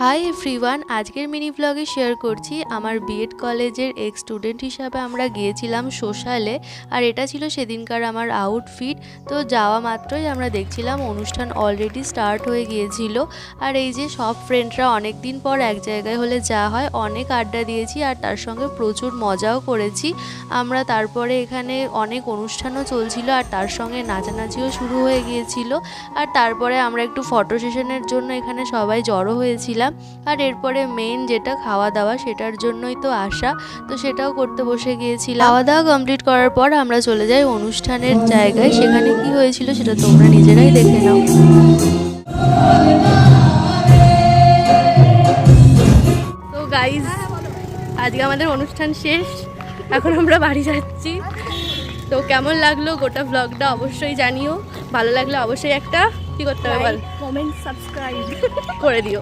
Hi everyone, আজকের mini ব্লগে share করছি আমার বিএড কলেজের এক্স স্টুডেন্ট হিসাবে আমরা গিয়েছিলাম সোশ্যালে। আর এটা ছিল সেদিনকার আমার আউটফিট। তো যাওয়া মাত্রই আমরা দেখছিলাম অনুষ্ঠান অলরেডি স্টার্ট হয়ে গিয়েছিল। আর এই যে সব ফ্রেন্ডরা অনেক দিন পর এক জায়গায় হলে যা হয়, অনেক আড্ডা দিয়েছি আর তার সঙ্গে প্রচুর মজাও করেছি আমরা। তারপরে এখানে অনেক অনুষ্ঠানও চলছিল আর তার সঙ্গে নাচানাচিও শুরু হয়ে গিয়েছিল। আর তারপরে আমরা একটু ফটো সেশনের জন্য এখানে সবাই জড়ো হয়েছিলাম। আর এরপরে মেইন যেটা খাওয়া দাওয়া, সেটার জন্যই তো আসা, তো সেটাও করতে বসে গিয়েছিলাম। খাওয়া দাওয়া কমপ্লিট করার পর আমরা চলে যাই অনুষ্ঠানের জায়গায়। সেখানে কি হয়েছিল সেটা তোমরা নিজেরাই দেখে নাও। তো গাইজ, আজকে আমাদের অনুষ্ঠান শেষ, এখন আমরা বাড়ি যাচ্ছি। তো কেমন লাগলো গোটা ব্লগটা অবশ্যই জানিও। ভালো লাগলে অবশ্যই একটা কি করতে হবে, কমেন্ট সাবস্ক্রাইব করে দিও।